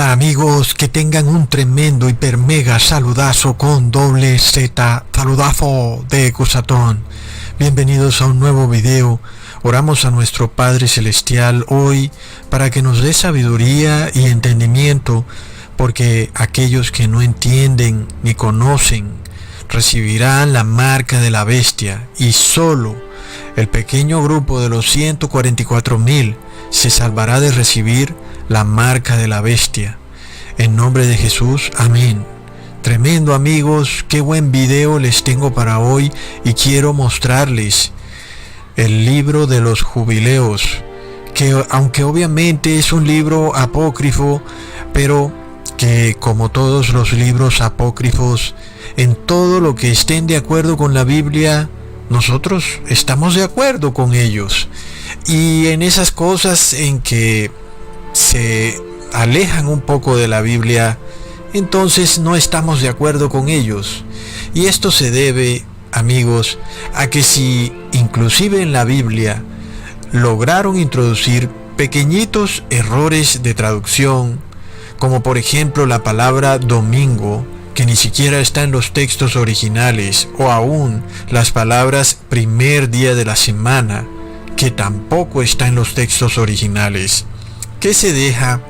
Hola amigos, que tengan un tremendo hiper mega saludazo con doble Z, saludazo de Cusatón. Bienvenidos a un nuevo video. Oramos a nuestro Padre Celestial hoy para que nos dé sabiduría y entendimiento, porque aquellos que no entienden ni conocen recibirán la marca de la bestia, y solo el pequeño grupo de los 144,000 se salvará de recibir la marca de la bestia. En nombre de Jesús, amén. Tremendo amigos, qué buen video les tengo para hoy, y quiero mostrarles el libro de los jubileos, que aunque obviamente es un libro apócrifo, pero que como todos los libros apócrifos, en todo lo que estén de acuerdo con la Biblia, nosotros estamos de acuerdo con ellos, y en esas cosas en que se alejan un poco de la Biblia, entonces no estamos de acuerdo con ellos. Y esto se debe, amigos, a que si inclusive en la Biblia lograron introducir pequeñitos errores de traducción, como por ejemplo la palabra domingo, que ni siquiera está en los textos originales, o aún las palabras primer día de la semana, que tampoco está en los textos originales. ¿Qué se deja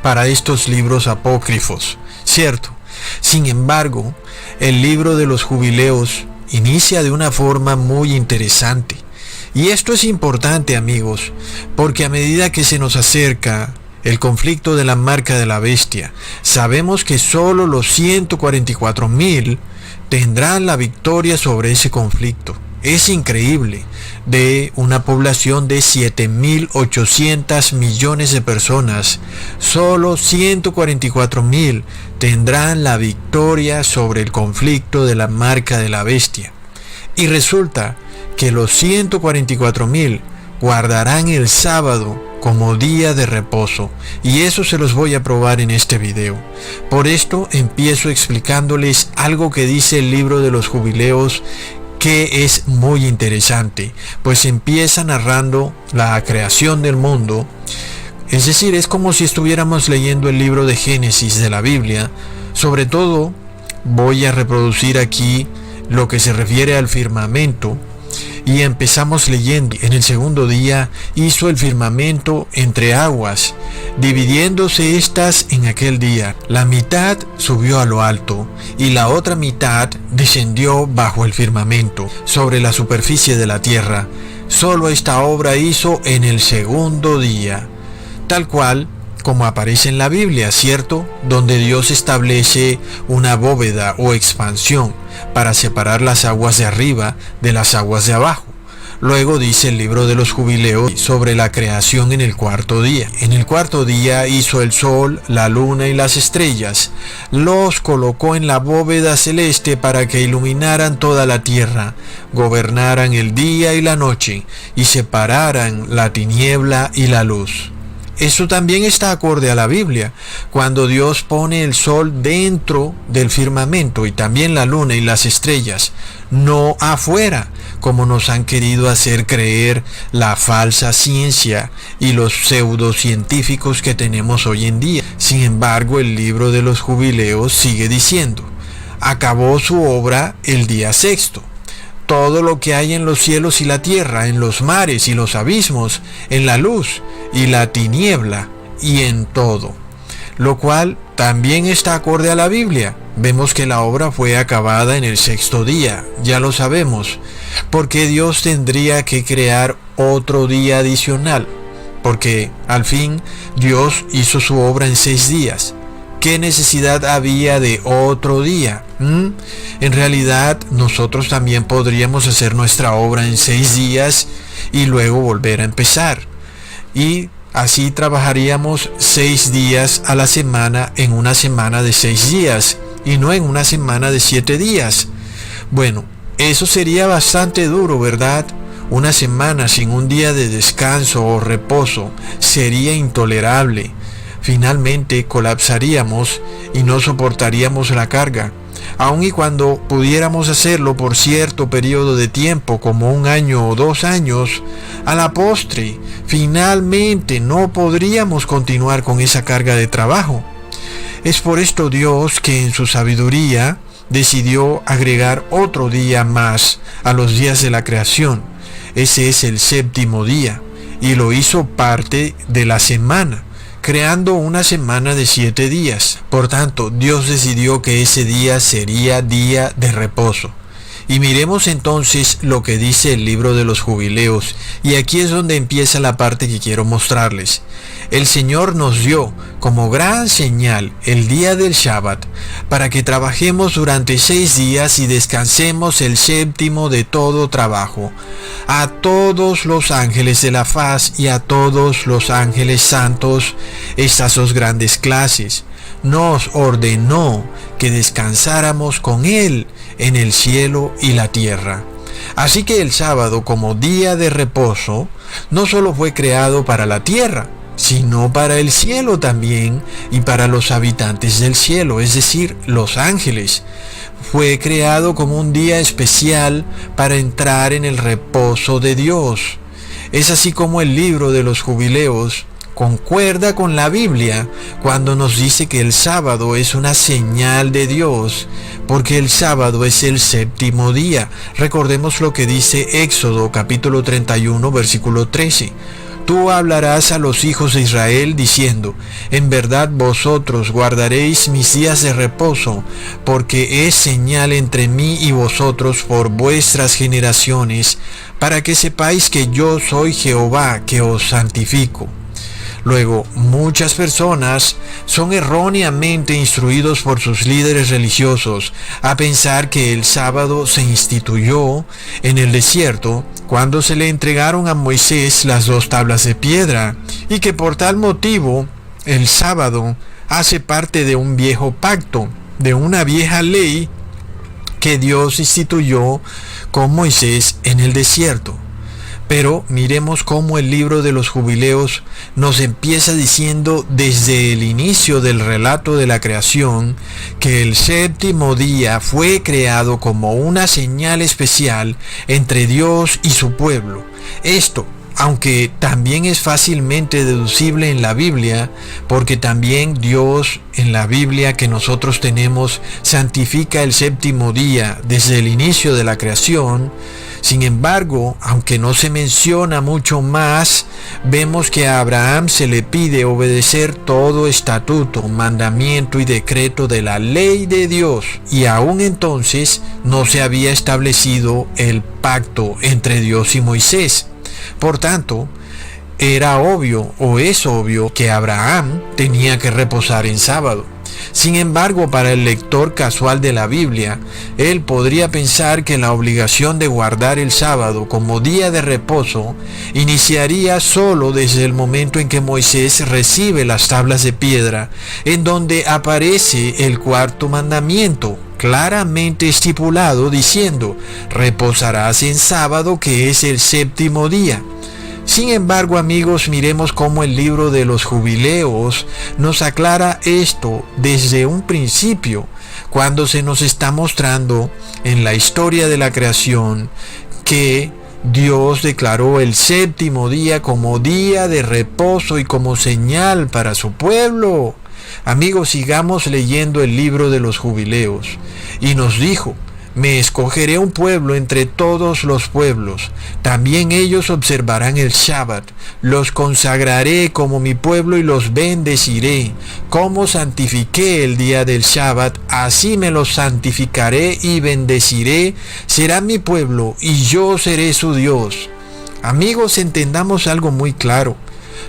para estos libros apócrifos? Cierto. Sin embargo, el libro de los jubileos inicia de una forma muy interesante. Y esto es importante, amigos, porque a medida que se nos acerca el conflicto de la marca de la bestia, sabemos que solo los 144,000 tendrán la victoria sobre ese conflicto. Es increíble, de una población de 7.800 millones de personas, solo 144,000 tendrán la victoria sobre el conflicto de la marca de la bestia. Y resulta que los 144,000 guardarán el sábado como día de reposo, y eso se los voy a probar en este video. Por esto empiezo explicándoles algo que dice el libro de los jubileos, que es muy interesante, pues empieza narrando la creación del mundo. Es decir, es como si estuviéramos leyendo el libro de Génesis de la Biblia. Sobre todo voy a reproducir aquí lo que se refiere al firmamento, y empezamos leyendo: en el segundo día hizo el firmamento entre aguas, dividiéndose éstas en aquel día. La mitad subió a lo alto, y la otra mitad descendió bajo el firmamento, sobre la superficie de la tierra. Solo esta obra hizo en el segundo día, tal cual como aparece en la Biblia, ¿cierto? Donde Dios establece una bóveda o expansión para separar las aguas de arriba de las aguas de abajo. Luego dice el libro de los jubileos sobre la creación en el cuarto día. En el cuarto día hizo el sol, la luna y las estrellas. Los colocó en la bóveda celeste para que iluminaran toda la tierra, gobernaran el día y la noche, y separaran la tiniebla y la luz. Eso también está acorde a la Biblia, cuando Dios pone el sol dentro del firmamento y también la luna y las estrellas, no afuera, como nos han querido hacer creer la falsa ciencia y los pseudocientíficos que tenemos hoy en día. Sin embargo, el libro de los jubileos sigue diciendo: acabó su obra el día sexto. Todo lo que hay en los cielos y la tierra, en los mares y los abismos, en la luz y la tiniebla, y en todo. Lo cual también está acorde a la Biblia. Vemos que la obra fue acabada en el sexto día, ya lo sabemos. ¿Por qué Dios tendría que crear otro día adicional? Porque al fin Dios hizo su obra en 6 días. ¿Qué necesidad había de otro día? En realidad, nosotros también podríamos hacer nuestra obra en 6 días y luego volver a empezar. Y así trabajaríamos 6 días a la semana en una semana de 6 días y no en una semana de 7 días. Bueno, eso sería bastante duro, ¿verdad? Una semana sin un día de descanso o reposo sería intolerable. Finalmente colapsaríamos y no soportaríamos la carga. Aun y cuando pudiéramos hacerlo por cierto periodo de tiempo, como 1 año o 2 años, a la postre, finalmente no podríamos continuar con esa carga de trabajo. Es por esto Dios que en su sabiduría decidió agregar otro día más a los días de la creación. Ese es el séptimo día, y lo hizo parte de la semana, creando una semana de 7 días. Por tanto, Dios decidió que ese día sería día de reposo. Y miremos entonces lo que dice el libro de los jubileos, y aquí es donde empieza la parte que quiero mostrarles. El Señor nos dio como gran señal el día del Shabbat, para que trabajemos durante 6 días y descansemos el séptimo de todo trabajo. A todos los ángeles de la faz y a todos los ángeles santos, estas 2 grandes clases, nos ordenó que descansáramos con Él en el cielo y la tierra. Así que el sábado, como día de reposo, no solo fue creado para la tierra, sino para el cielo también y para los habitantes del cielo, es decir, los ángeles. Fue creado como un día especial para entrar en el reposo de Dios. Es así como el libro de los jubileos concuerda con la Biblia cuando nos dice que el sábado es una señal de Dios, porque el sábado es el séptimo día. Recordemos lo que dice Éxodo capítulo 31 versículo 13. Tú hablarás a los hijos de Israel diciendo, en verdad vosotros guardaréis mis días de reposo, porque es señal entre mí y vosotros por vuestras generaciones, para que sepáis que yo soy Jehová que os santifico. Luego, muchas personas son erróneamente instruidos por sus líderes religiosos a pensar que el sábado se instituyó en el desierto cuando se le entregaron a Moisés las 2 tablas de piedra, y que por tal motivo el sábado hace parte de un viejo pacto, de una vieja ley que Dios instituyó con Moisés en el desierto. Pero miremos cómo el libro de los jubileos nos empieza diciendo desde el inicio del relato de la creación que el séptimo día fue creado como una señal especial entre Dios y su pueblo. Esto, aunque también es fácilmente deducible en la Biblia, porque también Dios en la Biblia que nosotros tenemos santifica el séptimo día desde el inicio de la creación. Sin embargo, aunque no se menciona mucho más, vemos que a Abraham se le pide obedecer todo estatuto, mandamiento y decreto de la ley de Dios, y aún entonces no se había establecido el pacto entre Dios y Moisés. Por tanto, era obvio o es obvio que Abraham tenía que reposar en sábado. Sin embargo, para el lector casual de la Biblia, él podría pensar que la obligación de guardar el sábado como día de reposo iniciaría solo desde el momento en que Moisés recibe las tablas de piedra, en donde aparece el 4º mandamiento, claramente estipulado, diciendo, reposarás en sábado, que es el séptimo día. Sin embargo, amigos, miremos cómo el libro de los jubileos nos aclara esto desde un principio, cuando se nos está mostrando en la historia de la creación que Dios declaró el séptimo día como día de reposo y como señal para su pueblo. Amigos, sigamos leyendo el libro de los jubileos. Y nos dijo, me escogeré un pueblo entre todos los pueblos. También ellos observarán el Shabbat. Los consagraré como mi pueblo y los bendeciré. Como santifiqué el día del Shabbat, así me los santificaré y bendeciré. Será mi pueblo y yo seré su Dios. Amigos, entendamos algo muy claro.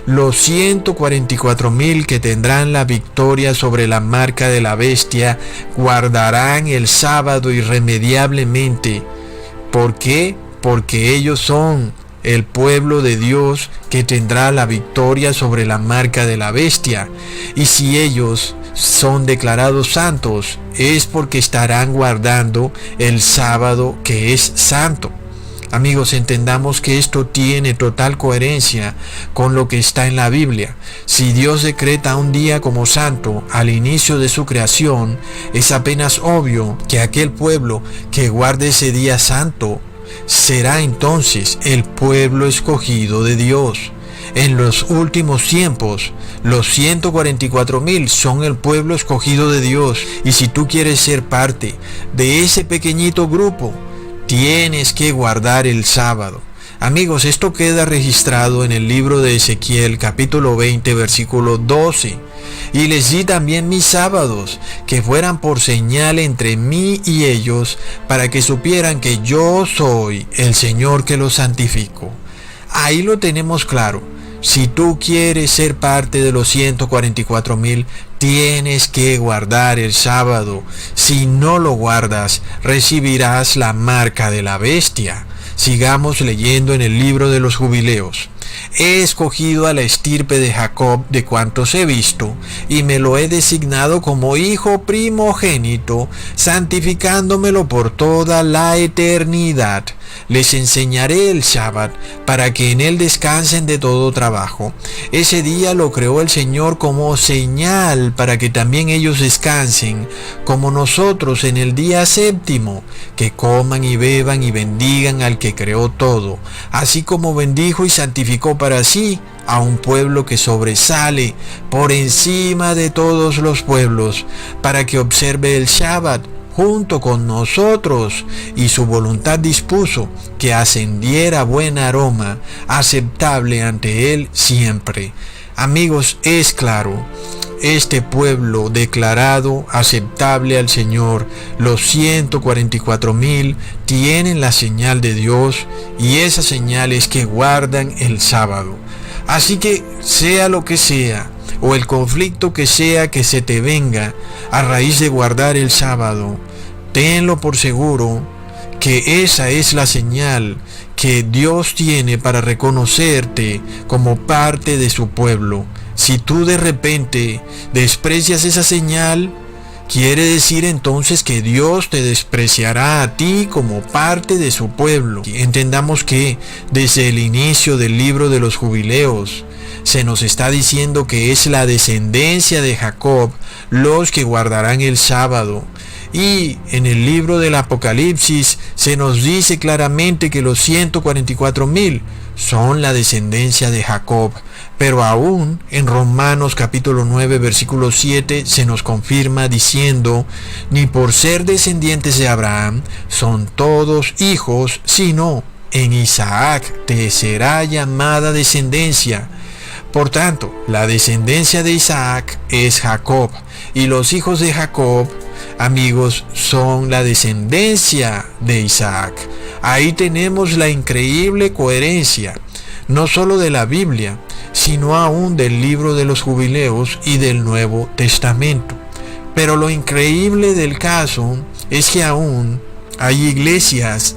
Los 144,000 que tendrán la victoria sobre la marca de la bestia guardarán el sábado irremediablemente. ¿Por qué? Porque ellos son el pueblo de Dios que tendrá la victoria sobre la marca de la bestia. Y si ellos son declarados santos, es porque estarán guardando el sábado que es santo. Amigos, entendamos que esto tiene total coherencia con lo que está en la Biblia. Si Dios decreta un día como santo al inicio de su creación, es apenas obvio que aquel pueblo que guarde ese día santo será entonces el pueblo escogido de Dios. En los últimos tiempos, los 144,000 son el pueblo escogido de Dios. Y si tú quieres ser parte de ese pequeñito grupo, tienes que guardar el sábado. Amigos, esto queda registrado en el libro de Ezequiel, capítulo 20, versículo 12. Y les di también mis sábados, que fueran por señal entre mí y ellos, para que supieran que yo soy el Señor que los santifico. Ahí lo tenemos claro. Si tú quieres ser parte de los 144,000, tienes que guardar el sábado. Si no lo guardas, recibirás la marca de la bestia. Sigamos leyendo en el libro de los jubileos. He escogido a la estirpe de Jacob de cuantos he visto, y me lo he designado como hijo primogénito, santificándomelo por toda la eternidad. Les enseñaré el Shabbat, para que en él descansen de todo trabajo. Ese día lo creó el Señor como señal, para que también ellos descansen, como nosotros en el día séptimo, que coman y beban y bendigan al que creó todo, así como bendijo y santificó para sí a un pueblo que sobresale por encima de todos los pueblos, para que observe el Shabbat junto con nosotros, y su voluntad dispuso que ascendiera buen aroma, aceptable ante él siempre. Amigos, es claro, este pueblo declarado aceptable al Señor, los 144,000, tienen la señal de Dios, y esa señal es que guardan el sábado. Así que, sea lo que sea, o el conflicto que sea que se te venga a raíz de guardar el sábado, tenlo por seguro que esa es la señal que Dios tiene para reconocerte como parte de su pueblo. Si tú de repente desprecias esa señal, quiere decir entonces que Dios te despreciará a ti como parte de su pueblo. Entendamos que desde el inicio del libro de los jubileos se nos está diciendo que es la descendencia de Jacob los que guardarán el sábado. Y en el libro del Apocalipsis se nos dice claramente que los 144,000 son la descendencia de Jacob. Pero aún en Romanos capítulo 9 versículo 7 se nos confirma diciendo: ni por ser descendientes de Abraham son todos hijos, sino en Isaac te será llamada descendencia. Por tanto, la descendencia de Isaac es Jacob, y los hijos de Jacob, amigos, son la descendencia de Isaac. Ahí tenemos la increíble coherencia, no solo de la Biblia, sino aún del libro de los jubileos y del Nuevo Testamento. Pero lo increíble del caso es que aún hay iglesias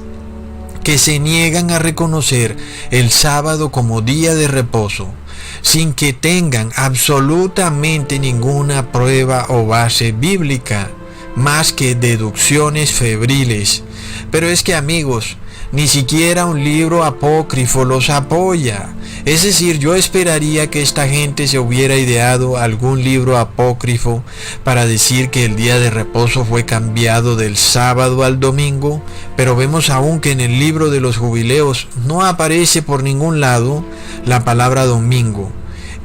que se niegan a reconocer el sábado como día de reposo, sin que tengan absolutamente ninguna prueba o base bíblica, más que deducciones febriles. Pero es que, amigos, ni siquiera un libro apócrifo los apoya. Es decir, yo esperaría que esta gente se hubiera ideado algún libro apócrifo para decir que el día de reposo fue cambiado del sábado al domingo, pero vemos aún que en el libro de los jubileos no aparece por ningún lado la palabra domingo,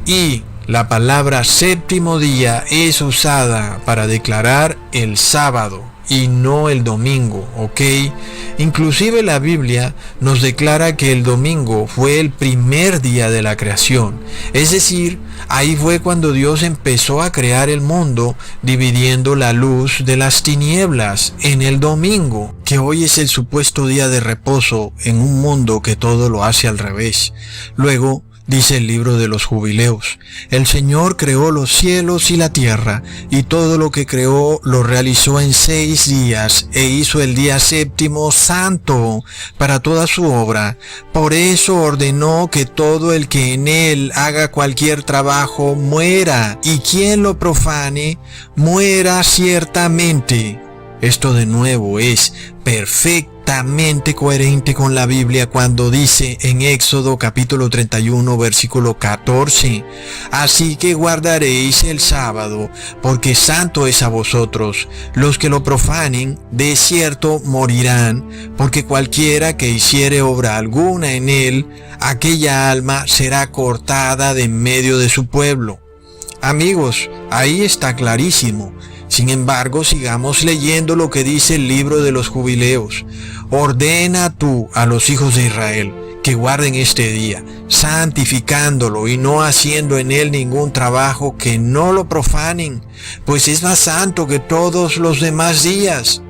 y la palabra séptimo día es usada para declarar el sábado y no el domingo, ¿ok? Inclusive la Biblia nos declara que el domingo fue el primer día de la creación. Es decir, ahí fue cuando Dios empezó a crear el mundo, dividiendo la luz de las tinieblas en el domingo, que hoy es el supuesto día de reposo en un mundo que todo lo hace al revés. Luego, dice el libro de los jubileos: el Señor creó los cielos y la tierra, y todo lo que creó lo realizó en 6 días, e hizo el día séptimo santo para toda su obra. Por eso ordenó que todo el que en él haga cualquier trabajo muera, y quien lo profane muera ciertamente. Esto de nuevo es perfectamente coherente con la Biblia cuando dice en Éxodo capítulo 31 versículo 14: así que guardaréis el sábado, porque santo es a vosotros. Los que lo profanen, de cierto morirán, porque cualquiera que hiciere obra alguna en él, aquella alma será cortada de en medio de su pueblo. Amigos, ahí está clarísimo. Sin embargo, sigamos leyendo lo que dice el libro de los Jubileos. Ordena tú a los hijos de Israel que guarden este día, santificándolo y no haciendo en él ningún trabajo, que no lo profanen, pues es más santo que todos los demás días.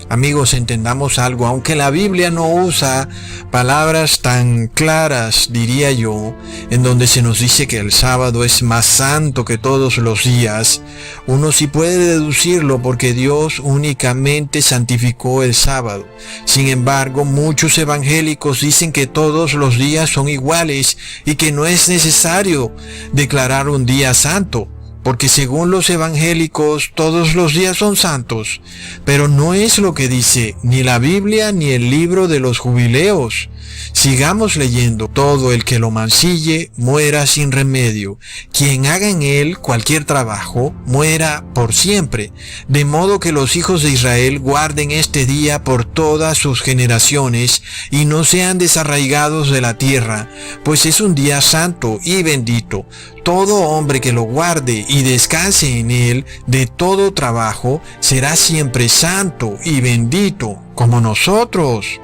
Amigos, entendamos algo, aunque la Biblia no usa palabras tan claras, diría yo, en donde se nos dice que el sábado es más santo que todos los días, uno sí puede deducirlo porque Dios únicamente santificó el sábado. Sin embargo, muchos evangélicos dicen que todos los días son iguales y que no es necesario declarar un día santo, porque según los evangélicos todos los días son santos, pero no es lo que dice ni la Biblia ni el libro de los Jubileos. Sigamos leyendo: todo el que lo mancille muera sin remedio, quien haga en él cualquier trabajo muera por siempre, de modo que los hijos de Israel guarden este día por todas sus generaciones y no sean desarraigados de la tierra, pues es un día santo y bendito. Todo hombre que lo guarde y descanse en él de todo trabajo será siempre santo y bendito, como nosotros.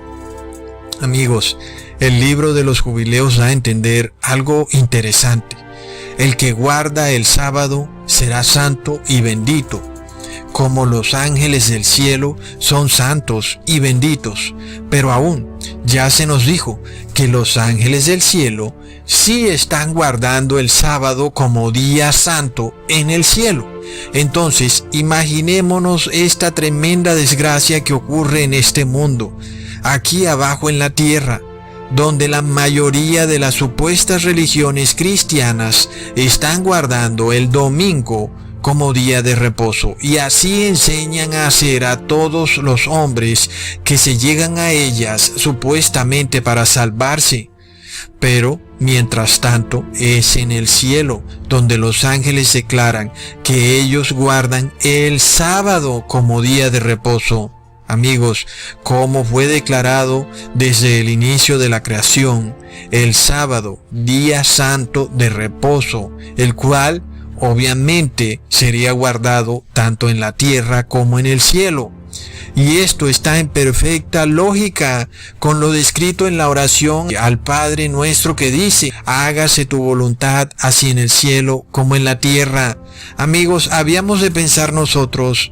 Amigos, el libro de los Jubileos da a entender algo interesante. El que guarda el sábado será santo y bendito, como los ángeles del cielo son santos y benditos. Pero aún, ya se nos dijo que los ángeles del cielo sí están guardando el sábado como día santo en el cielo. Entonces, imaginémonos esta tremenda desgracia que ocurre en este mundo, aquí abajo en la tierra, donde la mayoría de las supuestas religiones cristianas están guardando el domingo como día de reposo, y así enseñan a hacer a todos los hombres que se llegan a ellas supuestamente para salvarse. Pero, mientras tanto, es en el cielo donde los ángeles declaran que ellos guardan el sábado como día de reposo. Amigos, como fue declarado desde el inicio de la creación, el sábado, día santo de reposo, el cual obviamente sería guardado tanto en la tierra como en el cielo. Y esto está en perfecta lógica con lo descrito en la oración al Padre nuestro que dice: hágase tu voluntad así en el cielo como en la tierra. Amigos, habíamos de pensar nosotros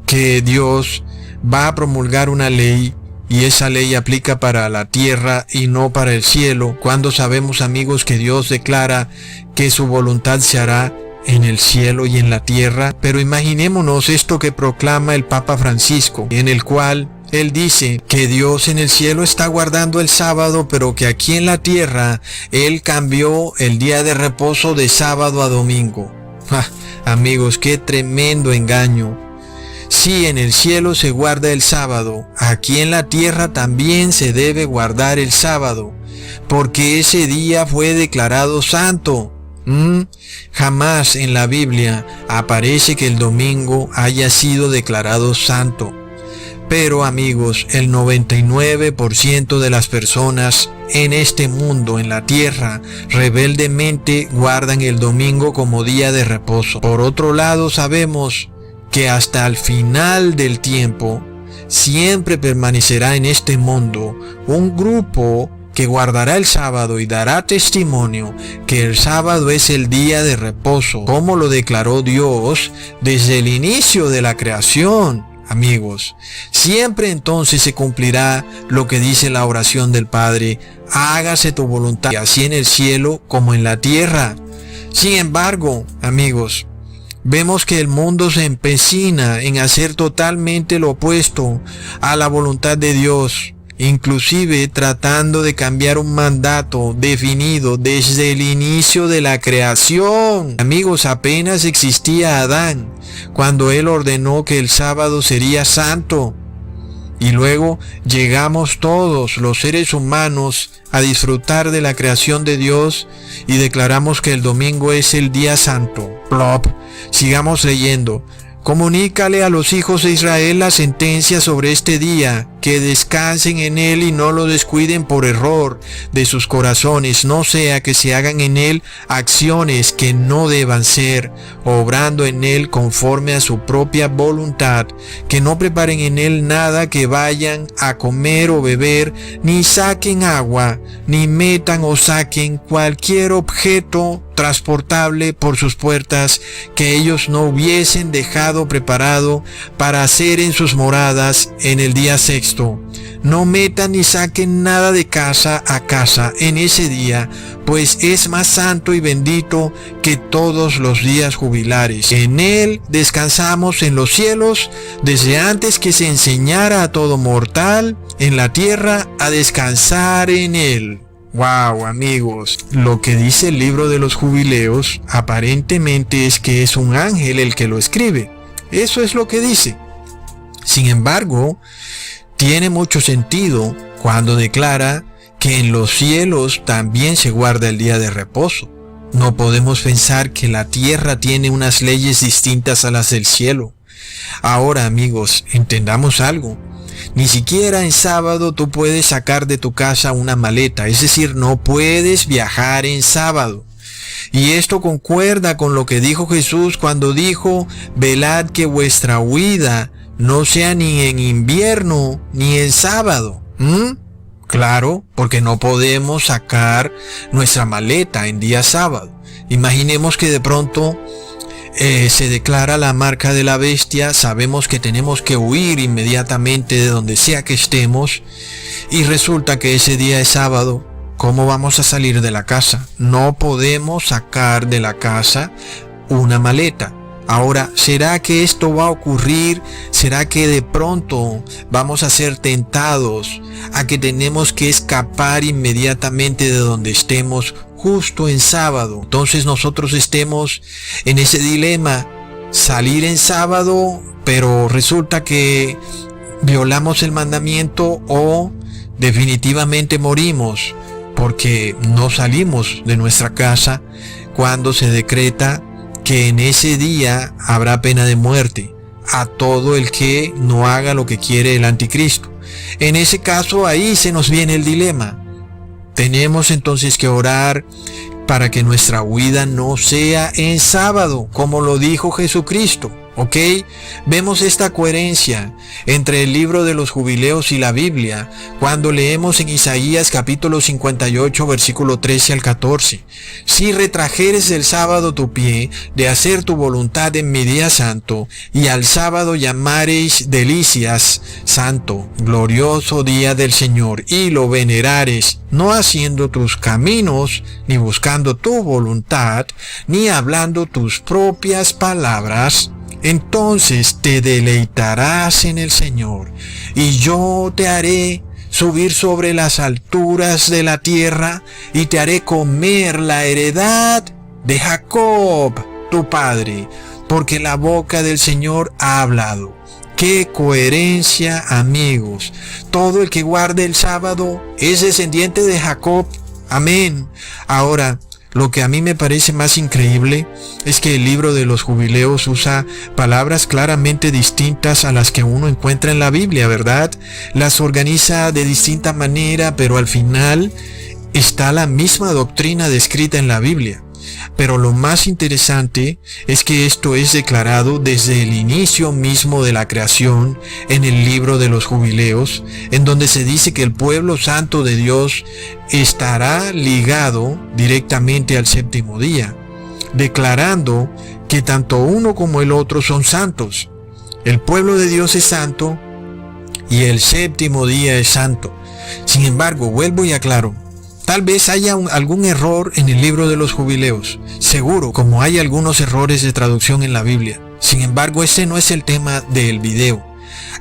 que Dios va a promulgar una ley y esa ley aplica para la tierra y no para el cielo, cuando sabemos, amigos, que Dios declara que su voluntad se hará en el cielo y en la tierra. Pero imaginémonos esto que proclama el Papa Francisco, en el cual él dice que Dios en el cielo está guardando el sábado, pero que aquí en la tierra él cambió el día de reposo de sábado a domingo. Amigos, qué tremendo engaño. Si en el cielo se guarda el sábado, aquí en la tierra también se debe guardar el sábado, porque ese día fue declarado santo. Jamás en la Biblia aparece que el domingo haya sido declarado santo. Pero amigos, el 99% de las personas en este mundo, en la tierra, rebeldemente guardan el domingo como día de reposo. Por otro lado, sabemos que hasta el final del tiempo siempre permanecerá en este mundo un grupo que guardará el sábado y dará testimonio que el sábado es el día de reposo, como lo declaró Dios desde el inicio de la creación. Amigos, siempre entonces se cumplirá lo que dice la oración del Padre: hágase tu voluntad, así en el cielo como en la tierra. Sin embargo, amigos, vemos que el mundo se empecina en hacer totalmente lo opuesto a la voluntad de Dios. inclusive tratando de cambiar un mandato definido desde el inicio de la creación. Amigos, apenas existía Adán cuando él ordenó que el sábado sería santo. Y luego llegamos todos los seres humanos a disfrutar de la creación de Dios y declaramos que el domingo es el día santo. Plop. Sigamos leyendo. Comunícale a los hijos de Israel la sentencia sobre este día, que descansen en él y no lo descuiden por error de sus corazones, no sea que se hagan en él acciones que no deban ser, obrando en él conforme a su propia voluntad, que no preparen en él nada que vayan a comer o beber, ni saquen agua, ni metan o saquen cualquier objeto transportable por sus puertas que ellos no hubiesen dejado preparado para hacer en sus moradas en el día sexto. No metan ni saquen nada de casa a casa en ese día, pues es más santo y bendito que todos los días jubilares. En él descansamos en los cielos desde antes que se enseñara a todo mortal en la tierra a descansar en él. Wow, amigos, lo que dice el libro de los jubileos aparentemente es que es un ángel el que lo escribe. Eso es lo que dice. Sin embargo, tiene mucho sentido cuando declara que en los cielos también se guarda el día de reposo. No podemos pensar que la tierra tiene unas leyes distintas a las del cielo. Ahora, amigos, entendamos algo. Ni siquiera en sábado tú puedes sacar de tu casa una maleta, es decir, no puedes viajar en sábado. Y esto concuerda con lo que dijo Jesús cuando dijo: velad que vuestra huida no sea ni en invierno ni en sábado. Claro, porque no podemos sacar nuestra maleta en día sábado. Imaginemos que de pronto se declara la marca de la bestia, sabemos que tenemos que huir inmediatamente de donde sea que estemos, y resulta que ese día es sábado. ¿Cómo vamos a salir de la casa? No podemos sacar de la casa una maleta. Ahora, ¿será que esto va a ocurrir? ¿Será que de pronto vamos a ser tentados a que tenemos que escapar inmediatamente de donde estemos justo en sábado? Entonces nosotros estemos en ese dilema, salir en sábado, pero resulta que violamos el mandamiento, o definitivamente morimos porque no salimos de nuestra casa cuando se decreta que en ese día habrá pena de muerte a todo el que no haga lo que quiere el anticristo. En ese caso, ahí se nos viene el dilema. Tenemos entonces que orar para que nuestra huida no sea en sábado, como lo dijo Jesucristo. ¿Ok? Vemos esta coherencia entre el libro de los jubileos y la Biblia cuando leemos en Isaías capítulo 58 versículo 13 al 14. Si retrajeres el sábado tu pie de hacer tu voluntad en mi día santo, y al sábado llamareis delicias, santo, glorioso día del Señor, y lo venerares, no haciendo tus caminos, ni buscando tu voluntad, ni hablando tus propias palabras, entonces te deleitarás en el Señor, y yo te haré subir sobre las alturas de la tierra, y te haré comer la heredad de Jacob, tu padre, porque la boca del Señor ha hablado. ¡Qué coherencia, amigos! Todo el que guarde el sábado es descendiente de Jacob. Amén. Ahora, lo que a mí me parece más increíble es que el libro de los jubileos usa palabras claramente distintas a las que uno encuentra en la Biblia, ¿verdad? Las organiza de distinta manera, pero al final está la misma doctrina descrita en la Biblia. Pero lo más interesante es que esto es declarado desde el inicio mismo de la creación en el libro de los jubileos, en donde se dice que el pueblo santo de Dios estará ligado directamente al séptimo día, declarando que tanto uno como el otro son santos. El pueblo de Dios es santo y el séptimo día es santo. Sin embargo, vuelvo y aclaro, tal vez haya algún error en el libro de los jubileos, seguro, como hay algunos errores de traducción en la Biblia. Sin embargo, ese no es el tema del video.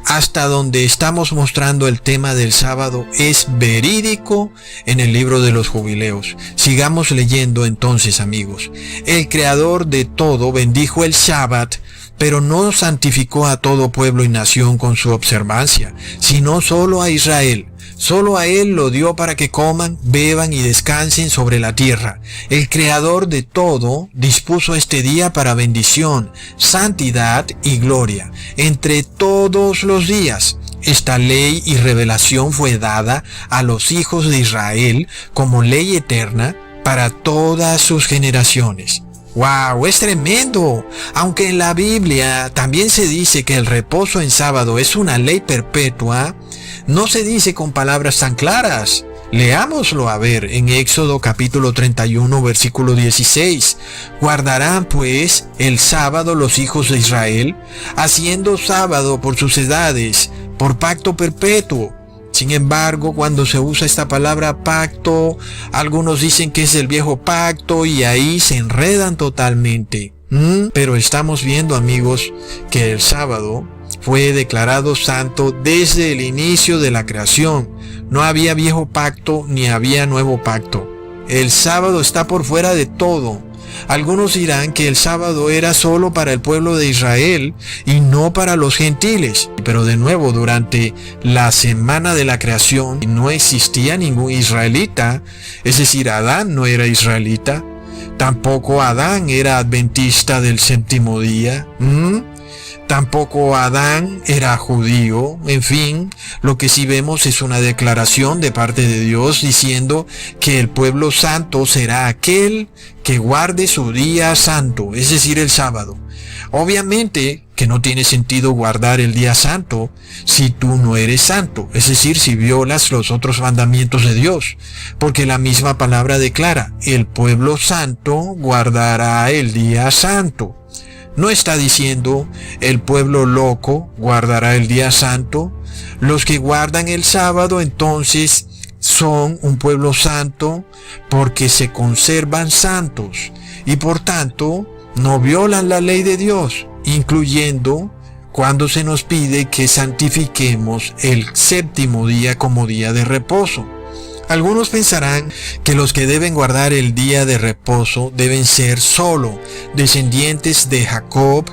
hasta donde estamos mostrando el tema del sábado es verídico en el libro de los Jubileos. Sigamos leyendo entonces, amigos. El Creador de todo bendijo el Shabbat, pero no santificó a todo pueblo y nación con su observancia, sino solo a Israel. Solo a Él lo dio para que coman, beban y descansen sobre la tierra. El Creador de todo dispuso este día para bendición, santidad y gloria. Entre todos los días, esta ley y revelación fue dada a los hijos de Israel como ley eterna para todas sus generaciones. ¡Wow! ¡Es tremendo! Aunque en la Biblia también se dice que el reposo en sábado es una ley perpetua, no se dice con palabras tan claras. Leámoslo a ver en Éxodo capítulo 31 versículo 16. Guardarán pues el sábado los hijos de Israel, haciendo sábado por sus edades, por pacto perpetuo. Sin embargo, cuando se usa esta palabra pacto, algunos dicen que es el viejo pacto y ahí se enredan totalmente. Pero estamos viendo, amigos, que el sábado fue declarado santo desde el inicio de la creación. No había viejo pacto ni había nuevo pacto. El sábado está por fuera de todo. Algunos dirán que el sábado era solo para el pueblo de Israel y no para los gentiles. Pero de nuevo, durante la semana de la creación no existía ningún israelita. Es decir, Adán no era israelita. Tampoco Adán era adventista del séptimo día. Tampoco Adán era judío. En fin, lo que sí vemos es una declaración de parte de Dios diciendo que el pueblo santo será aquel que guarde su día santo, es decir, el sábado. Obviamente que no tiene sentido guardar el día santo si tú no eres santo, es decir, si violas los otros mandamientos de Dios, porque la misma palabra declara, el pueblo santo guardará el día santo. No está diciendo el pueblo loco guardará el día santo. Los que guardan el sábado entonces son un pueblo santo porque se conservan santos y por tanto no violan la ley de Dios, incluyendo cuando se nos pide que santifiquemos el séptimo día como día de reposo. Algunos pensarán que los que deben guardar el día de reposo deben ser solo descendientes de Jacob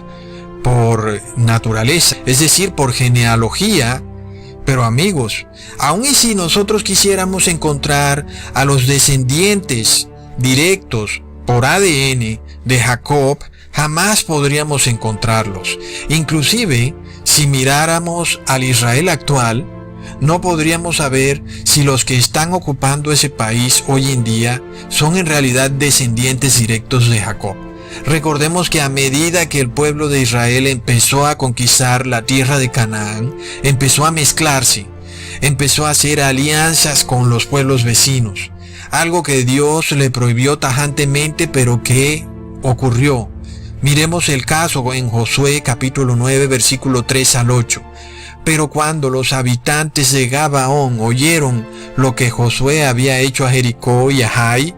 por naturaleza, es decir, por genealogía. Pero amigos, aun y si nosotros quisiéramos encontrar a los descendientes directos por ADN de Jacob, jamás podríamos encontrarlos. Inclusive, si miráramos al Israel actual, no podríamos saber si los que están ocupando ese país hoy en día son en realidad descendientes directos de Jacob. Recordemos que a medida que el pueblo de Israel empezó a conquistar la tierra de Canaán, empezó a mezclarse, empezó a hacer alianzas con los pueblos vecinos, algo que Dios le prohibió tajantemente, pero que ocurrió. Miremos el caso en Josué capítulo 9 versículo 3 al 8. Pero cuando los habitantes de Gabaón oyeron lo que Josué había hecho a Jericó y a Jai,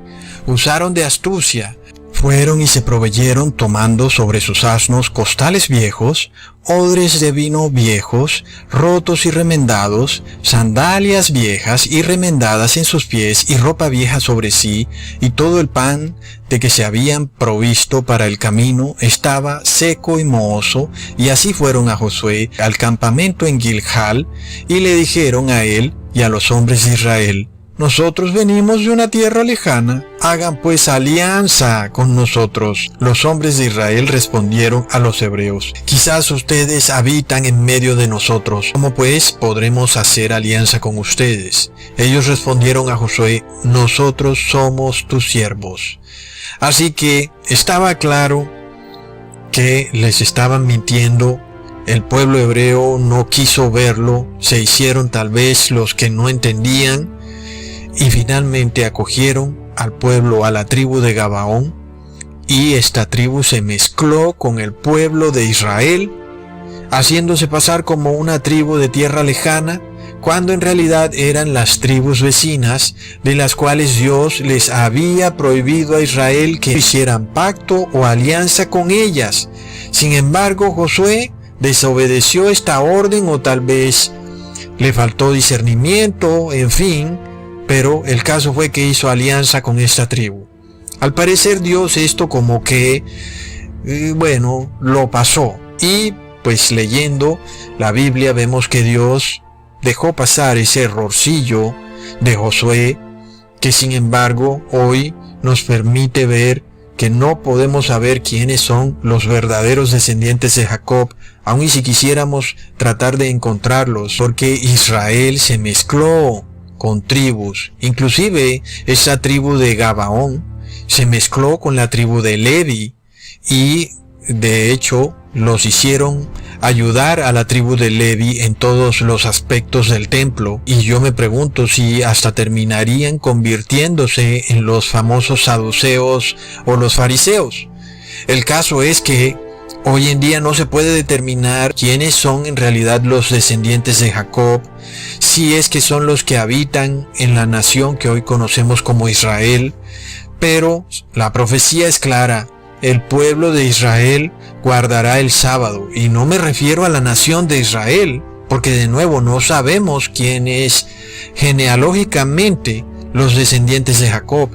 usaron de astucia. Fueron y se proveyeron tomando sobre sus asnos costales viejos, odres de vino viejos, rotos y remendados, sandalias viejas y remendadas en sus pies y ropa vieja sobre sí, y todo el pan de que se habían provisto para el camino estaba seco y mohoso, y así fueron a Josué al campamento en Gilgal, y le dijeron a él y a los hombres de Israel: nosotros venimos de una tierra lejana, hagan pues alianza con nosotros. Los hombres de Israel respondieron a los hebreos: quizás ustedes habitan en medio de nosotros, ¿cómo pues podremos hacer alianza con ustedes? Ellos respondieron a Josué: nosotros somos tus siervos. Así que estaba claro que les estaban mintiendo. El pueblo hebreo no quiso verlo, se hicieron tal vez los que no entendían, y finalmente acogieron al pueblo, a la tribu de Gabaón, y esta tribu se mezcló con el pueblo de Israel, haciéndose pasar como una tribu de tierra lejana, cuando en realidad eran las tribus vecinas, de las cuales Dios les había prohibido a Israel que hicieran pacto o alianza con ellas. Sin embargo, Josué desobedeció esta orden o tal vez le faltó discernimiento, en fin, pero el caso fue que hizo alianza con esta tribu. Al parecer Dios esto como que, lo pasó. Y pues leyendo la Biblia vemos que Dios dejó pasar ese errorcillo de Josué, que sin embargo hoy nos permite ver que no podemos saber quiénes son los verdaderos descendientes de Jacob, aun y si quisiéramos tratar de encontrarlos, porque Israel se mezcló con tribus, inclusive esa tribu de Gabaón se mezcló con la tribu de Levi y de hecho los hicieron ayudar a la tribu de Levi en todos los aspectos del templo, y yo me pregunto si hasta terminarían convirtiéndose en los famosos saduceos o los fariseos. El caso es que hoy en día no se puede determinar quiénes son en realidad los descendientes de Jacob, si es que son los que habitan en la nación que hoy conocemos como Israel, pero la profecía es clara: el pueblo de Israel guardará el sábado, y no me refiero a la nación de Israel, porque de nuevo no sabemos quién es genealógicamente los descendientes de Jacob.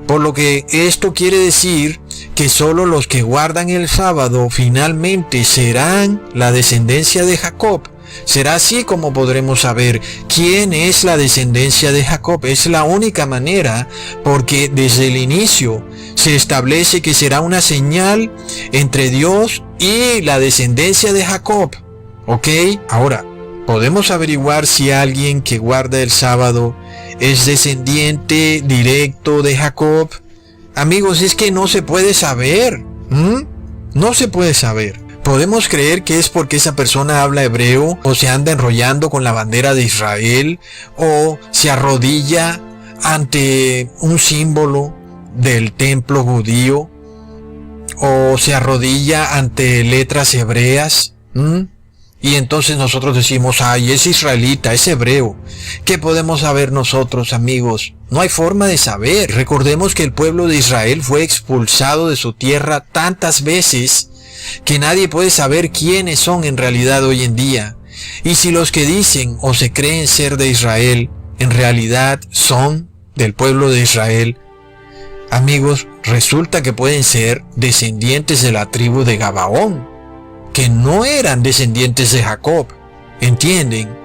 Por lo que esto quiere decir que solo los que guardan el sábado finalmente serán la descendencia de Jacob. Será así como podremos saber quién es la descendencia de Jacob. Es la única manera, porque desde el inicio se establece que será una señal entre Dios y la descendencia de Jacob. ¿Ok? Ahora, ¿podemos averiguar si alguien que guarda el sábado es descendiente directo de Jacob? Amigos, es que no se puede saber. No se puede saber. Podemos creer que es porque esa persona habla hebreo, o se anda enrollando con la bandera de Israel, o se arrodilla ante un símbolo del templo judío, o se arrodilla ante letras hebreas. Y entonces nosotros decimos: ay, es israelita, es hebreo. ¿Qué podemos saber nosotros, amigos? No hay forma de saber. Recordemos que el pueblo de Israel fue expulsado de su tierra tantas veces que nadie puede saber quiénes son en realidad hoy en día. Y si los que dicen o se creen ser de Israel en realidad son del pueblo de Israel, amigos, resulta que pueden ser descendientes de la tribu de Gabaón, que no eran descendientes de Jacob, ¿entienden?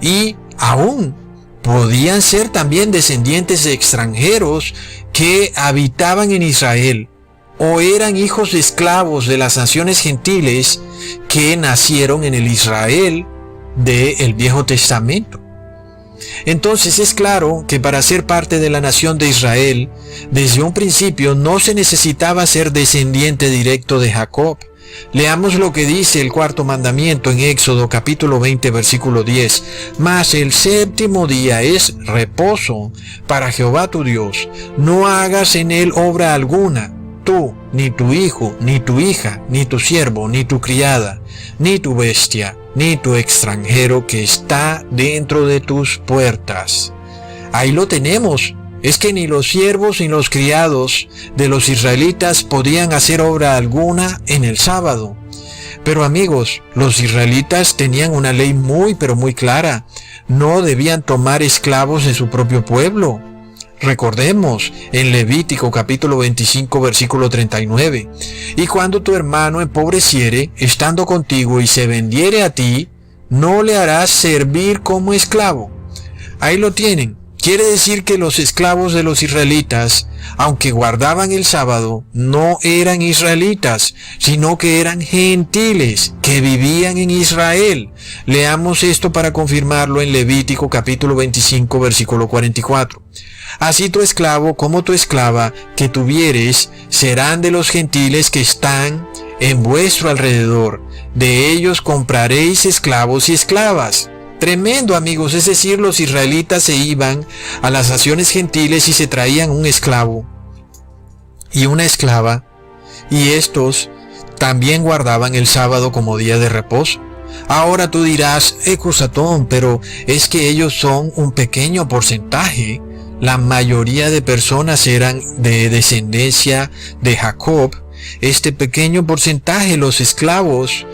Y aún podían ser también descendientes de extranjeros que habitaban en Israel, o eran hijos de esclavos de las naciones gentiles que nacieron en el Israel del Viejo Testamento. Entonces es claro que para ser parte de la nación de Israel, desde un principio no se necesitaba ser descendiente directo de Jacob. Leamos lo que dice el cuarto mandamiento en Éxodo capítulo 20 versículo 10. Mas el séptimo día es reposo para Jehová tu Dios. No hagas en él obra alguna, tú, ni tu hijo, ni tu hija, ni tu siervo, ni tu criada, ni tu bestia, ni tu extranjero que está dentro de tus puertas. Ahí lo tenemos. Es que ni los siervos ni los criados de los israelitas podían hacer obra alguna en el sábado. Pero amigos, los israelitas tenían una ley muy pero muy clara. No debían tomar esclavos de su propio pueblo. Recordemos en Levítico capítulo 25 versículo 39. Y cuando tu hermano empobreciere, estando contigo, y se vendiere a ti, no le harás servir como esclavo. Ahí lo tienen. Quiere decir que los esclavos de los israelitas, aunque guardaban el sábado, no eran israelitas, sino que eran gentiles que vivían en Israel. Leamos esto para confirmarlo en Levítico capítulo 25 versículo 44. Así tu esclavo como tu esclava que tuvieres serán de los gentiles que están en vuestro alrededor. De ellos compraréis esclavos y esclavas. Tremendo, amigos, es decir, los israelitas se iban a las naciones gentiles y se traían un esclavo y una esclava, y estos también guardaban el sábado como día de reposo. Ahora tú dirás: Ecusatón, pero es que ellos son un pequeño porcentaje. La mayoría de personas eran de descendencia de Jacob, este pequeño porcentaje, los esclavos,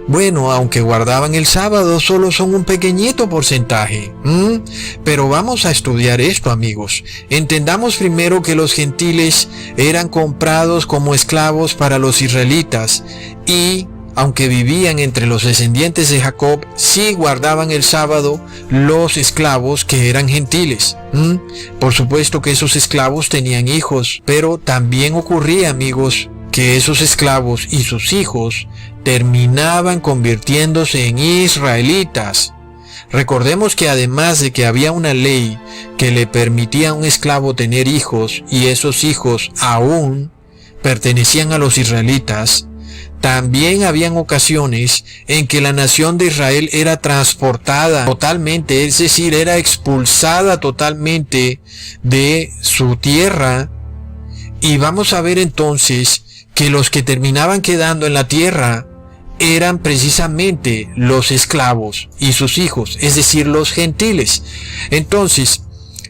bueno, aunque guardaban el sábado, solo son un pequeñito porcentaje. Pero vamos a estudiar esto, amigos. Entendamos primero que los gentiles eran comprados como esclavos para los israelitas y, aunque vivían entre los descendientes de Jacob, sí guardaban el sábado los esclavos que eran gentiles. Por supuesto que esos esclavos tenían hijos, pero también ocurría, amigos, que esos esclavos y sus hijos terminaban convirtiéndose en israelitas. Recordemos que además de que había una ley que le permitía a un esclavo tener hijos y esos hijos aún pertenecían a los israelitas, también habían ocasiones en que la nación de Israel era transportada totalmente, es decir, era expulsada totalmente de su tierra. Y vamos a ver entonces que los que terminaban quedando en la tierra eran precisamente los esclavos y sus hijos, es decir, los gentiles. Entonces,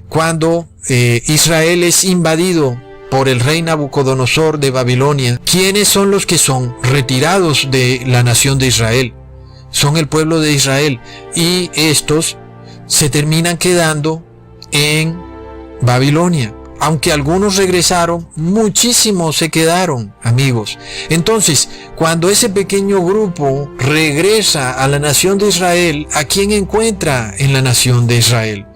cuando Israel es invadido por el rey Nabucodonosor de Babilonia, ¿quiénes son los que son retirados de la nación de Israel? Son el pueblo de Israel, y estos se terminan quedando en Babilonia. Aunque algunos regresaron, muchísimos se quedaron, amigos. Entonces, cuando ese pequeño grupo regresa a la nación de Israel, ¿a quién encuentra en la nación de Israel?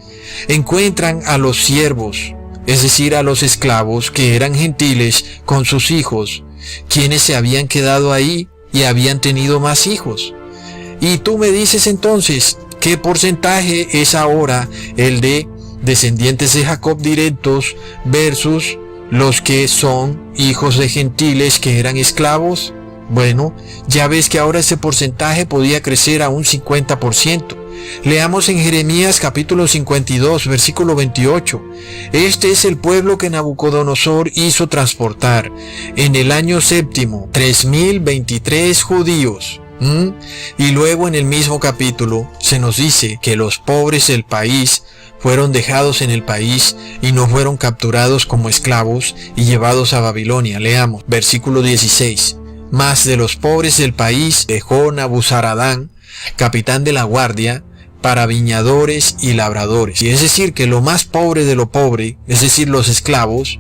Encuentran a los siervos, es decir, a los esclavos que eran gentiles con sus hijos, quienes se habían quedado ahí y habían tenido más hijos. Y tú me dices entonces, ¿qué porcentaje es ahora el de descendientes de Jacob directos versus los que son hijos de gentiles que eran esclavos? Bueno, ya ves que ahora ese porcentaje podía crecer a un 50%. Leamos en Jeremías capítulo 52, versículo 28. Este es el pueblo que Nabucodonosor hizo transportar en el año séptimo, 3023 judíos. Y luego en el mismo capítulo se nos dice que los pobres del país fueron dejados en el país y no fueron capturados como esclavos y llevados a Babilonia. Leamos, versículo 16. Mas de los pobres del país dejó Nabuzaradán, capitán de la guardia, para viñadores y labradores. Y es decir, que lo más pobre de lo pobre, es decir, los esclavos,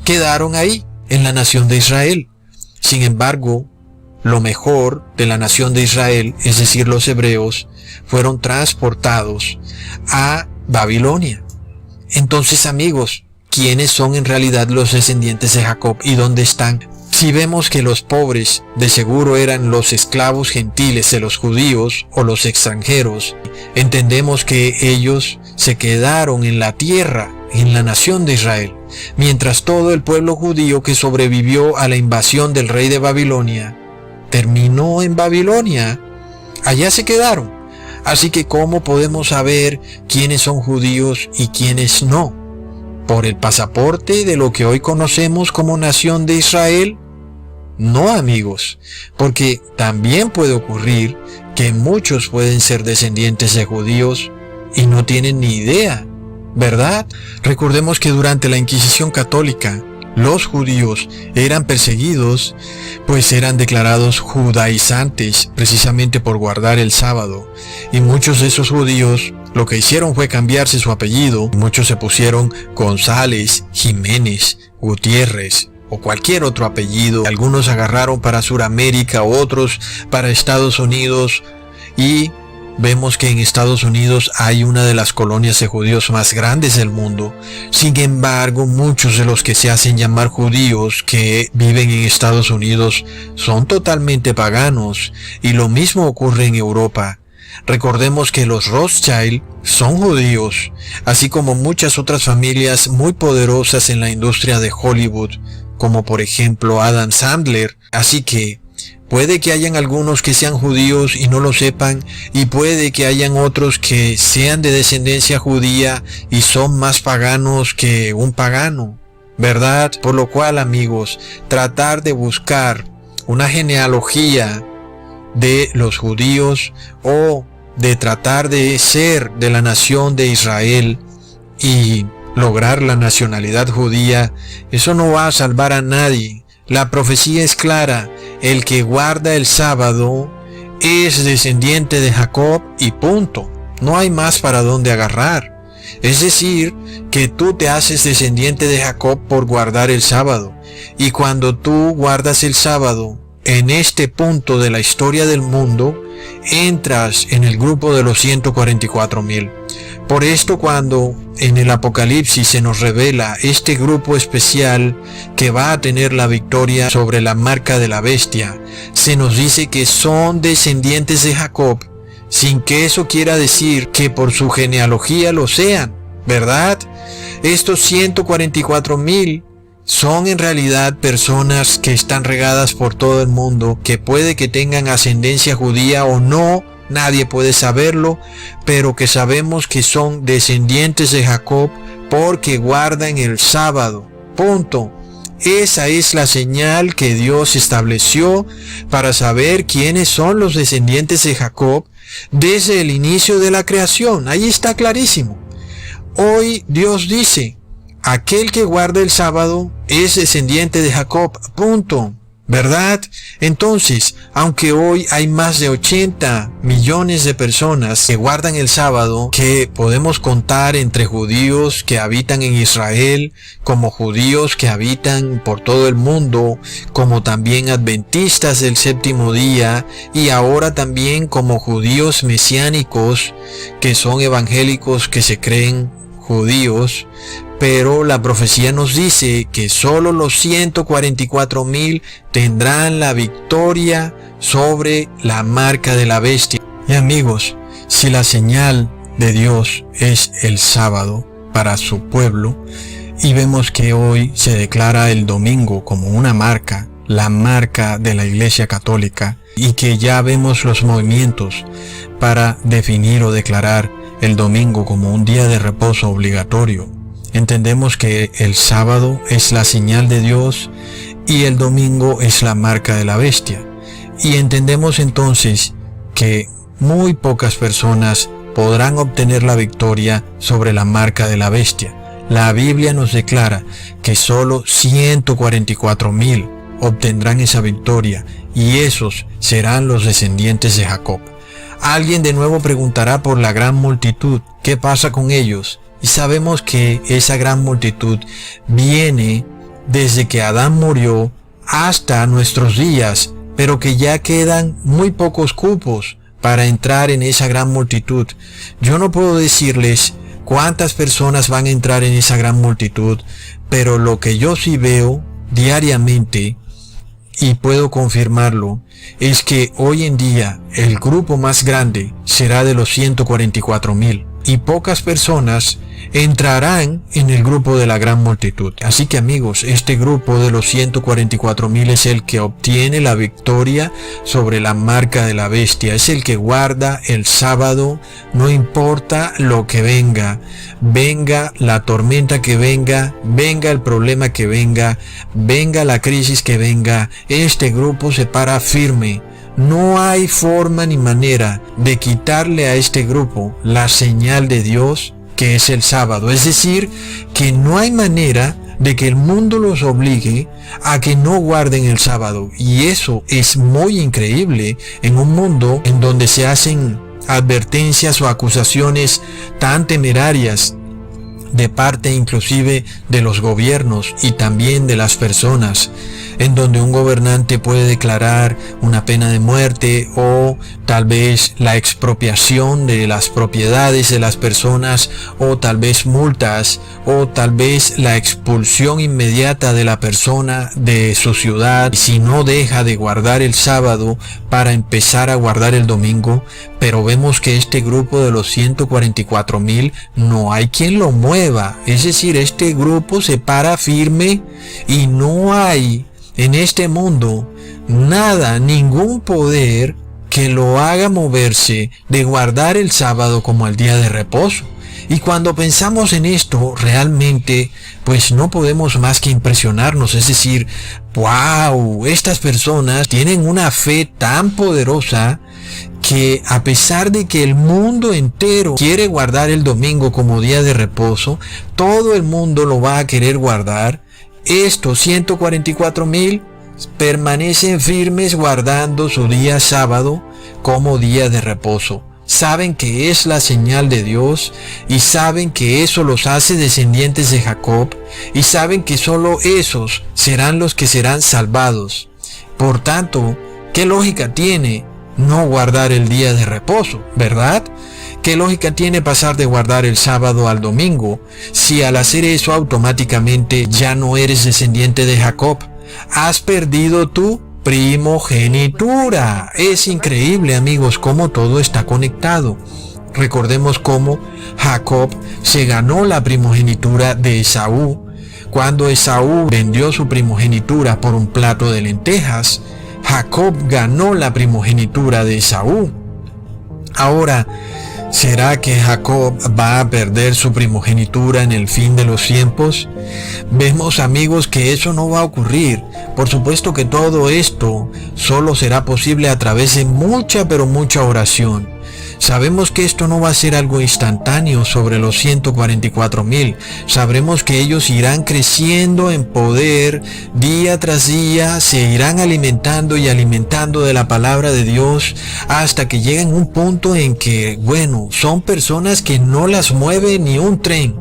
quedaron ahí, en la nación de Israel. Sin embargo, lo mejor de la nación de Israel, es decir, los hebreos, fueron transportados a Babilonia. Entonces, amigos, ¿quiénes son en realidad los descendientes de Jacob y dónde están? Si vemos que los pobres de seguro eran los esclavos gentiles de los judíos o los extranjeros, entendemos que ellos se quedaron en la tierra, en la nación de Israel, mientras todo el pueblo judío que sobrevivió a la invasión del rey de Babilonia terminó en Babilonia. Allá se quedaron. Así que ¿cómo podemos saber quiénes son judíos y quiénes no? ¿Por el pasaporte de lo que hoy conocemos como nación de Israel? No, amigos, porque también puede ocurrir que muchos pueden ser descendientes de judíos y no tienen ni idea, ¿verdad? Recordemos que durante la Inquisición católica, los judíos eran perseguidos, pues eran declarados judaizantes precisamente por guardar el sábado. Y muchos de esos judíos lo que hicieron fue cambiarse su apellido. Muchos se pusieron González, Jiménez, Gutiérrez o cualquier otro apellido. Algunos agarraron para Sudamérica, otros para Estados Unidos, y vemos que en Estados Unidos hay una de las colonias de judíos más grandes del mundo. Sin embargo, muchos de los que se hacen llamar judíos que viven en Estados Unidos son totalmente paganos, y lo mismo ocurre en Europa. Recordemos que los Rothschild son judíos, así como muchas otras familias muy poderosas en la industria de Hollywood, como por ejemplo Adam Sandler. Así que puede que hayan algunos que sean judíos y no lo sepan, y puede que hayan otros que sean de descendencia judía y son más paganos que un pagano, ¿verdad? Por lo cual, amigos, tratar de buscar una genealogía de los judíos o de tratar de ser de la nación de Israel y lograr la nacionalidad judía, eso no va a salvar a nadie. La profecía es clara. El que guarda el sábado es descendiente de Jacob y punto. No hay más para dónde agarrar. Es decir, que tú te haces descendiente de Jacob por guardar el sábado. Y cuando tú guardas el sábado, en este punto de la historia del mundo, entras en el grupo de los 144,000. Por esto, cuando en el Apocalipsis se nos revela este grupo especial que va a tener la victoria sobre la marca de la bestia, se nos dice que son descendientes de Jacob, sin que eso quiera decir que por su genealogía lo sean, ¿verdad? Estos 144,000 son en realidad personas que están regadas por todo el mundo, que puede que tengan ascendencia judía o no, nadie puede saberlo, pero que sabemos que son descendientes de Jacob porque guardan el sábado. Punto. Esa es la señal que Dios estableció para saber quiénes son los descendientes de Jacob desde el inicio de la creación. Ahí está clarísimo. Hoy Dios dice: aquel que guarda el sábado es descendiente de Jacob, punto, ¿verdad? Entonces, aunque hoy hay más de 80 millones de personas que guardan el sábado, que podemos contar entre judíos que habitan en Israel, como judíos que habitan por todo el mundo, como también adventistas del séptimo día, y ahora también como judíos mesiánicos, que son evangélicos que se creen judíos, pero la profecía nos dice que solo los 144,000 tendrán la victoria sobre la marca de la bestia. Y amigos, si la señal de Dios es el sábado para su pueblo, y vemos que hoy se declara el domingo como una marca, la marca de la Iglesia Católica, y que ya vemos los movimientos para definir o declarar el domingo como un día de reposo obligatorio, entendemos que el sábado es la señal de Dios y el domingo es la marca de la bestia. Y entendemos entonces que muy pocas personas podrán obtener la victoria sobre la marca de la bestia. La Biblia nos declara que solo 144,000 obtendrán esa victoria, y esos serán los descendientes de Jacob. Alguien de nuevo preguntará por la gran multitud, ¿qué pasa con ellos? Y sabemos que esa gran multitud viene desde que Adán murió hasta nuestros días, pero que ya quedan muy pocos cupos para entrar en esa gran multitud. Yo no puedo decirles cuántas personas van a entrar en esa gran multitud, pero lo que yo sí veo diariamente, y puedo confirmarlo, es que hoy en día el grupo más grande será de los 144,000, y pocas personas entrarán en el grupo de la gran multitud. Así que amigos, este grupo de los 144,000 es el que obtiene la victoria sobre la marca de la bestia, es el que guarda el sábado, no importa lo que venga, venga la tormenta que venga, venga el problema que venga, venga la crisis que venga, este grupo se para firme. No hay forma ni manera de quitarle a este grupo la señal de Dios, que es el sábado. Es decir, que no hay manera de que el mundo los obligue a que no guarden el sábado. Y eso es muy increíble en un mundo en donde se hacen advertencias o acusaciones tan temerarias de parte inclusive de los gobiernos y también de las personas, en donde un gobernante puede declarar una pena de muerte o tal vez la expropiación de las propiedades de las personas, o tal vez multas, o tal vez la expulsión inmediata de la persona de su ciudad si no deja de guardar el sábado para empezar a guardar el domingo. Pero vemos que este grupo de los 144,000 no hay quien lo mueva, es decir, este grupo se para firme y no hay en este mundo nada, ningún poder que lo haga moverse de guardar el sábado como el día de reposo. Y cuando pensamos en esto, realmente, pues no podemos más que impresionarnos, es decir, wow, estas personas tienen una fe tan poderosa que a pesar de que el mundo entero quiere guardar el domingo como día de reposo, todo el mundo lo va a querer guardar. Estos 144,000 permanecen firmes guardando su día sábado como día de reposo. Saben que es la señal de Dios y saben que eso los hace descendientes de Jacob y saben que solo esos serán los que serán salvados. Por tanto, ¿qué lógica tiene no guardar el día de reposo, verdad? ¿Qué lógica tiene pasar de guardar el sábado al domingo si al hacer eso automáticamente ya no eres descendiente de Jacob? Has perdido tu primogenitura. Es increíble, amigos, cómo todo está conectado. Recordemos cómo Jacob se ganó la primogenitura de Esaú. Cuando Esaú vendió su primogenitura por un plato de lentejas, Jacob ganó la primogenitura de Esaú. Ahora, ¿será que Jacob va a perder su primogenitura en el fin de los tiempos? Vemos, amigos, que eso no va a ocurrir. Por supuesto que todo esto solo será posible a través de mucha, pero mucha oración. Sabemos que esto no va a ser algo instantáneo sobre los 144,000. Sabremos que ellos irán creciendo en poder día tras día, se irán alimentando y alimentando de la palabra de Dios hasta que lleguen a un punto en que, bueno, son personas que no las mueve ni un tren.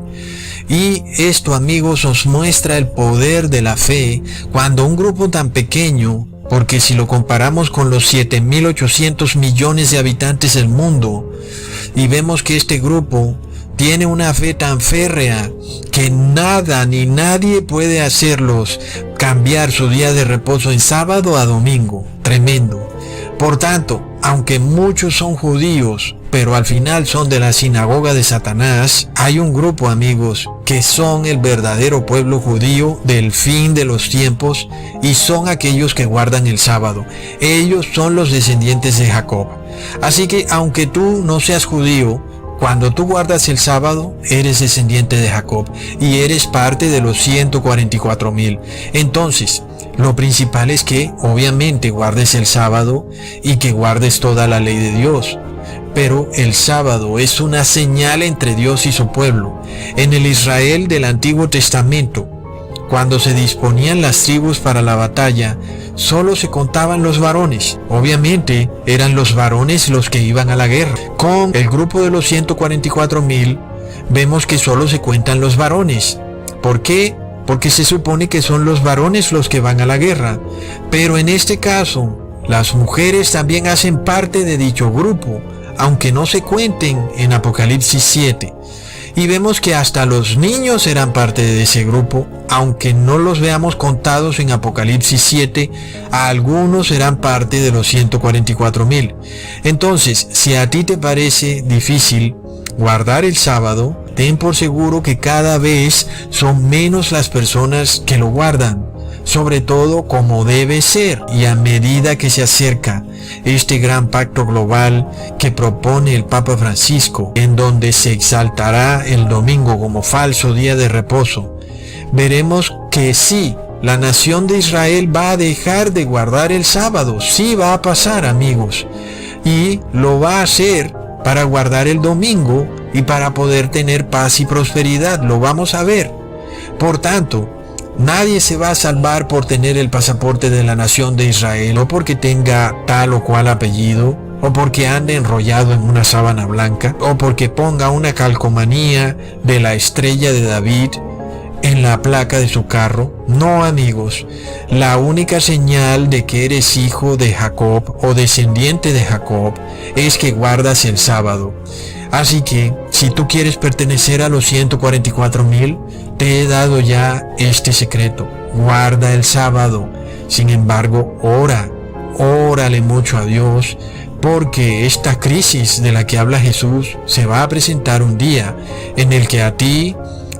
Y esto, amigos, nos muestra el poder de la fe cuando un grupo tan pequeño, porque si lo comparamos con los 7.800 millones de habitantes del mundo, y vemos que este grupo tiene una fe tan férrea que nada ni nadie puede hacerlos cambiar su día de reposo en sábado a domingo. Tremendo. Por tanto, aunque muchos son judíos, pero al final son de la sinagoga de Satanás, hay un grupo, amigos, que son el verdadero pueblo judío del fin de los tiempos y son aquellos que guardan el sábado. Ellos son los descendientes de Jacob. Así que aunque tú no seas judío, cuando tú guardas el sábado, eres descendiente de Jacob y eres parte de los 144,000. Entonces, lo principal es que, obviamente, guardes el sábado y que guardes toda la ley de Dios. Pero el sábado es una señal entre Dios y su pueblo. En el Israel del Antiguo Testamento, cuando se disponían las tribus para la batalla, solo se contaban los varones. Obviamente, eran los varones los que iban a la guerra. Con el grupo de los 144,000, vemos que solo se cuentan los varones. ¿Por qué? Porque se supone que son los varones los que van a la guerra. Pero en este caso, las mujeres también hacen parte de dicho grupo, aunque no se cuenten en Apocalipsis 7. Y vemos que hasta los niños eran parte de ese grupo, aunque no los veamos contados en Apocalipsis 7, algunos eran parte de los 144,000. Entonces, si a ti te parece difícil guardar el sábado, ten por seguro que cada vez son menos las personas que lo guardan, sobre todo como debe ser, y a medida que se acerca este gran pacto global que propone el Papa Francisco, en donde se exaltará el domingo como falso día de reposo, veremos que sí, la nación de Israel va a dejar de guardar el sábado. Sí va a pasar, amigos, y lo va a hacer para guardar el domingo y para poder tener paz y prosperidad. Lo vamos a ver. Por tanto, nadie se va a salvar por tener el pasaporte de la nación de Israel, o porque tenga tal o cual apellido, o porque ande enrollado en una sábana blanca, o porque ponga una calcomanía de la estrella de David en la placa de su carro. No, amigos, la única señal de que eres hijo de Jacob o descendiente de Jacob es que guardas el sábado. Así que, si tú quieres pertenecer a los 144,000, te he dado ya este secreto: guarda el sábado. Sin embargo, órale mucho a Dios, porque esta crisis de la que habla Jesús se va a presentar un día en el que a ti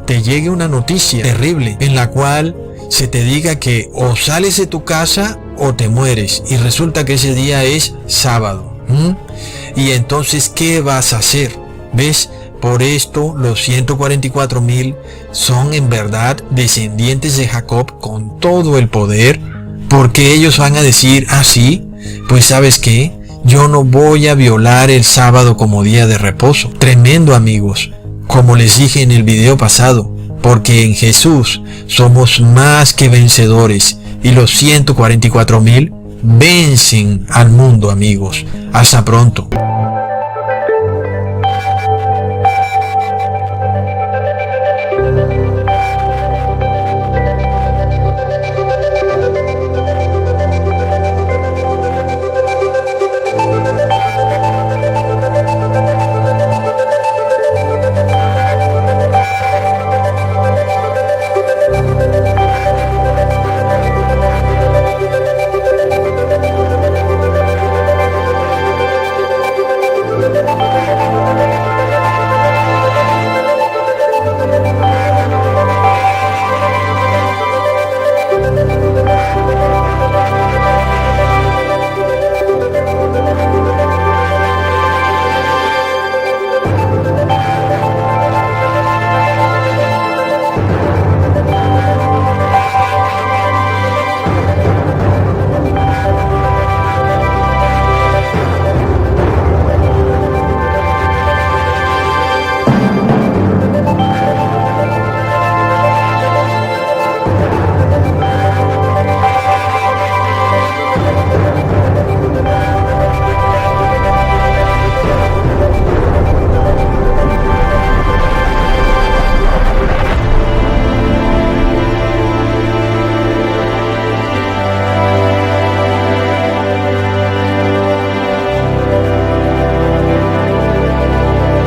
te llegue una noticia terrible, en la cual se te diga que o sales de tu casa o te mueres, y resulta que ese día es sábado. Y entonces, ¿qué vas a hacer? ¿Ves? Por esto los 144,000 son en verdad descendientes de Jacob con todo el poder, porque ellos van a decir: ah, sí, pues ¿sabes qué? Yo no voy a violar el sábado como día de reposo. Tremendo, amigos. Como les dije en el video pasado, porque en Jesús somos más que vencedores, y los 144.000 vencen al mundo, amigos. Hasta pronto.